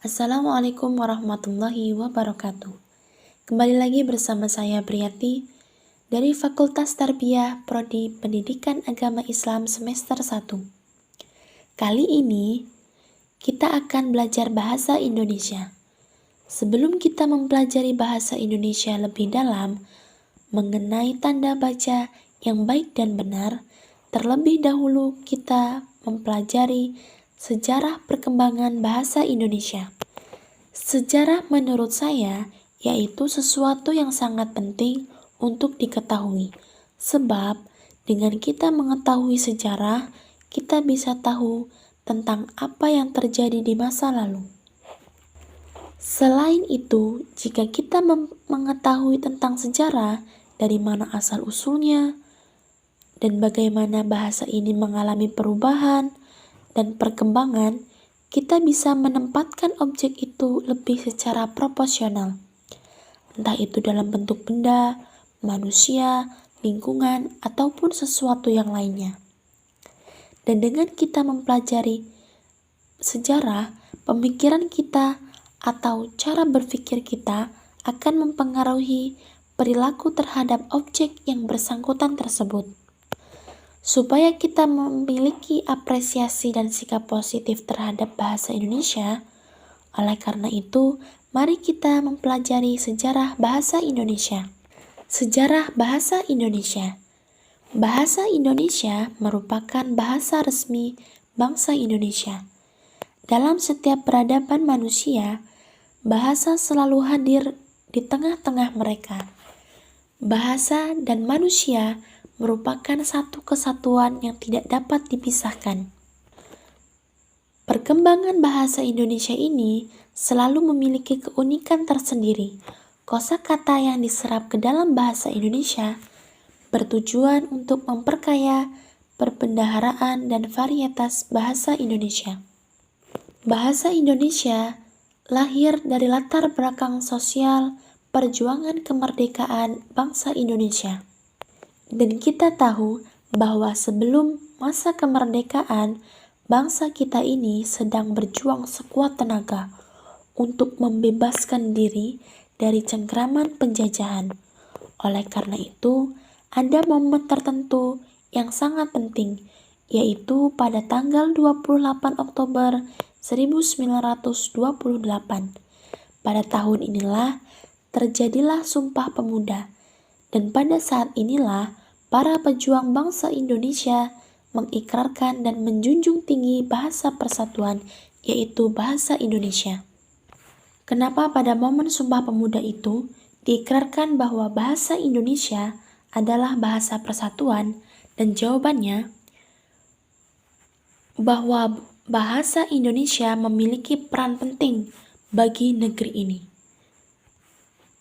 Assalamualaikum warahmatullahi wabarakatuh. Kembali lagi bersama saya Priyati dari Fakultas Tarbiyah Prodi Pendidikan Agama Islam semester 1. Kali ini kita akan belajar bahasa Indonesia. Sebelum kita mempelajari bahasa Indonesia lebih dalam mengenai tanda baca yang baik dan benar, terlebih dahulu kita mempelajari sejarah perkembangan bahasa Indonesia. Sejarah menurut saya yaitu sesuatu yang sangat penting untuk diketahui. Sebab dengan kita mengetahui sejarah, kita bisa tahu tentang apa yang terjadi di masa lalu. Selain itu, jika kita mengetahui tentang sejarah, dari mana asal-usulnya, dan bagaimana bahasa ini mengalami perubahan dan perkembangan, kita bisa menempatkan objek itu lebih secara proporsional, entah itu dalam bentuk benda, manusia, lingkungan, ataupun sesuatu yang lainnya. Dan dengan kita mempelajari sejarah, pemikiran kita atau cara berpikir kita akan mempengaruhi perilaku terhadap objek yang bersangkutan tersebut. Supaya kita memiliki apresiasi dan sikap positif terhadap bahasa Indonesia, oleh karena itu, mari kita mempelajari sejarah bahasa Indonesia. Sejarah bahasa Indonesia. Bahasa Indonesia merupakan bahasa resmi bangsa Indonesia. Dalam setiap peradaban manusia, bahasa selalu hadir di tengah-tengah mereka. Bahasa dan manusia merupakan satu kesatuan yang tidak dapat dipisahkan. Perkembangan bahasa Indonesia ini selalu memiliki keunikan tersendiri. Kosakata yang diserap ke dalam bahasa Indonesia bertujuan untuk memperkaya perbendaharaan dan varietas bahasa Indonesia. Bahasa Indonesia lahir dari latar belakang sosial perjuangan kemerdekaan bangsa Indonesia. Dan kita tahu bahwa sebelum masa kemerdekaan, bangsa kita ini sedang berjuang sekuat tenaga untuk membebaskan diri dari cengkraman penjajahan. Oleh karena itu, ada momen tertentu yang sangat penting, yaitu pada tanggal 28 Oktober 1928. Pada tahun inilah terjadilah Sumpah Pemuda, dan pada saat inilah para pejuang bangsa Indonesia mengikrarkan dan menjunjung tinggi bahasa persatuan, yaitu bahasa Indonesia. Kenapa pada momen Sumpah Pemuda itu diikrarkan bahwa bahasa Indonesia adalah bahasa persatuan? Dan jawabannya bahwa bahasa Indonesia memiliki peran penting bagi negeri ini,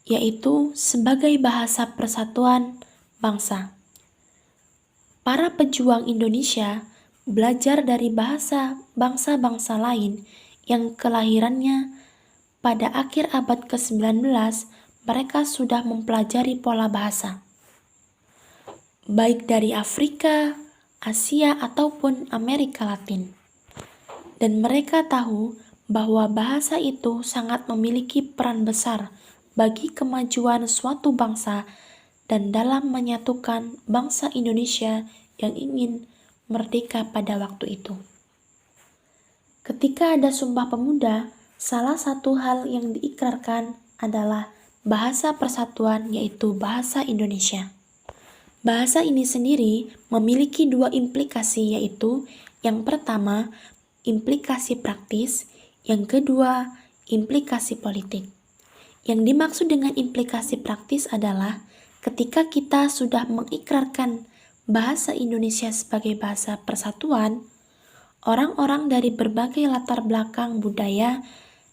yaitu sebagai bahasa persatuan bangsa. Para pejuang Indonesia belajar dari bahasa bangsa-bangsa lain yang kelahirannya pada akhir abad ke-19. Mereka sudah mempelajari pola bahasa, baik dari Afrika, Asia, ataupun Amerika Latin. Dan mereka tahu bahwa bahasa itu sangat memiliki peran besar bagi kemajuan suatu bangsa dan dalam menyatukan bangsa Indonesia yang ingin merdeka pada waktu itu. Ketika ada Sumpah Pemuda, salah satu hal yang diikrarkan adalah bahasa persatuan, yaitu bahasa Indonesia. Bahasa ini sendiri memiliki dua implikasi, yaitu yang pertama, implikasi praktis, yang kedua, implikasi politik. Yang dimaksud dengan implikasi praktis adalah ketika kita sudah mengikrarkan bahasa Indonesia sebagai bahasa persatuan, orang-orang dari berbagai latar belakang budaya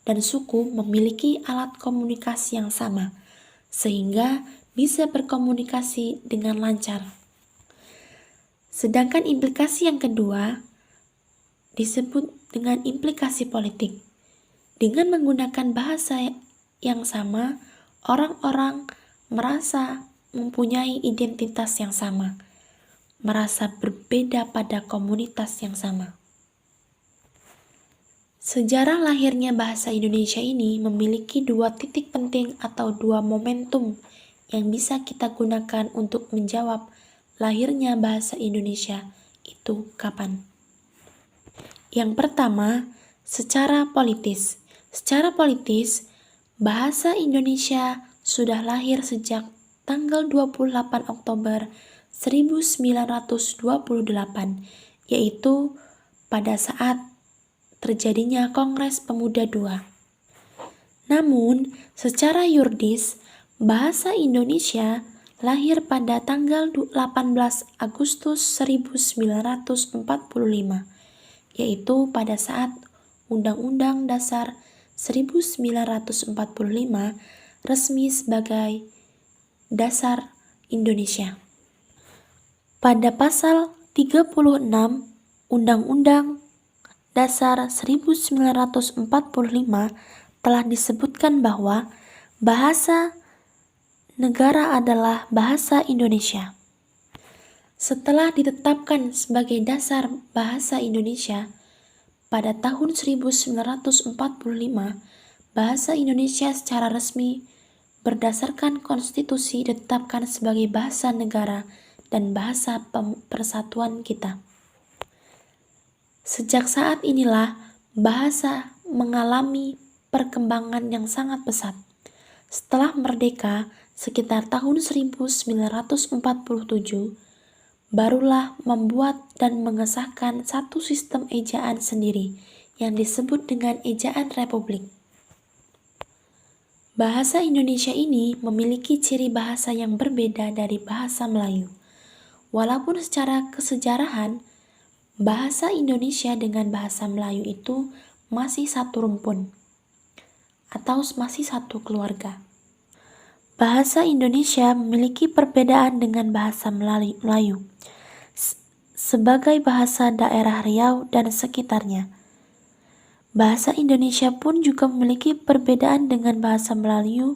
dan suku memiliki alat komunikasi yang sama, sehingga bisa berkomunikasi dengan lancar. Sedangkan implikasi yang kedua disebut dengan implikasi politik. Dengan menggunakan bahasa yang sama, orang-orang merasa mempunyai identitas yang sama, merasa berbeda pada komunitas yang sama. Sejarah lahirnya bahasa Indonesia ini memiliki dua titik penting atau dua momentum yang bisa kita gunakan untuk menjawab lahirnya bahasa Indonesia itu kapan. Yang pertama, secara politis. Secara politis, bahasa Indonesia sudah lahir sejak tanggal 28 Oktober 1928, yaitu pada saat terjadinya Kongres Pemuda II. Namun, secara yuridis, bahasa Indonesia lahir pada tanggal 18 Agustus 1945, yaitu pada saat Undang-Undang Dasar 1945 resmi sebagai Dasar Indonesia. Pada pasal 36 Undang-Undang Dasar 1945 telah disebutkan bahwa bahasa negara adalah bahasa Indonesia. Setelah ditetapkan sebagai dasar bahasa Indonesia, pada tahun 1945, bahasa Indonesia secara resmi berdasarkan konstitusi ditetapkan sebagai bahasa negara dan bahasa persatuan kita. Sejak saat inilah bahasa mengalami perkembangan yang sangat pesat. Setelah merdeka sekitar tahun 1947, barulah membuat dan mengesahkan satu sistem ejaan sendiri yang disebut dengan ejaan Republik. Bahasa Indonesia ini memiliki ciri bahasa yang berbeda dari bahasa Melayu. Walaupun secara kesejarahan, bahasa Indonesia dengan bahasa Melayu itu masih satu rumpun atau masih satu keluarga. Bahasa Indonesia memiliki perbedaan dengan bahasa Melayu sebagai bahasa daerah Riau dan sekitarnya. Bahasa Indonesia pun juga memiliki perbedaan dengan bahasa Melayu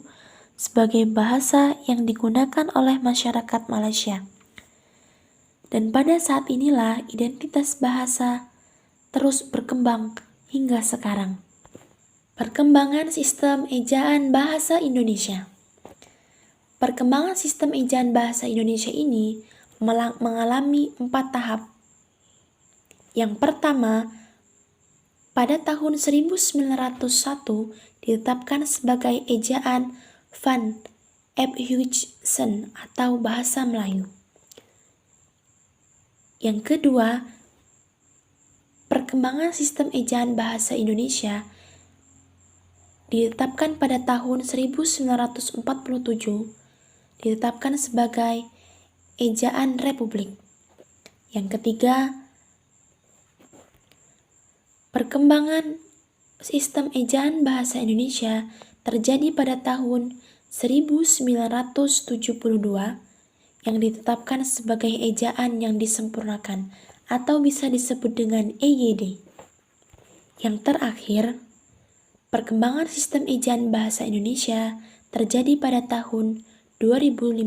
sebagai bahasa yang digunakan oleh masyarakat Malaysia. Dan pada saat inilah identitas bahasa terus berkembang hingga sekarang. Perkembangan sistem ejaan bahasa Indonesia. Perkembangan sistem ejaan bahasa Indonesia ini mengalami 4 tahap. Yang pertama, pada tahun 1901 ditetapkan sebagai ejaan Van Ephuysen atau bahasa Melayu. Yang kedua, perkembangan sistem ejaan bahasa Indonesia ditetapkan pada tahun 1947, ditetapkan sebagai ejaan Republik. Yang ketiga, perkembangan sistem ejaan bahasa Indonesia terjadi pada tahun 1972 yang ditetapkan sebagai ejaan yang disempurnakan atau bisa disebut dengan EYD. Yang terakhir, perkembangan sistem ejaan bahasa Indonesia terjadi pada tahun 2015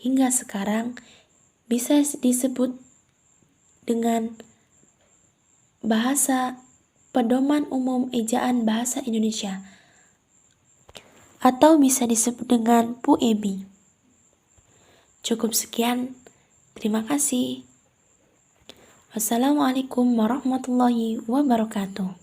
hingga sekarang bisa disebut dengan bahasa Pedoman Umum Ejaan Bahasa Indonesia atau bisa disebut dengan PUEB. Cukup sekian, terima kasih. Wassalamualaikum warahmatullahi wabarakatuh.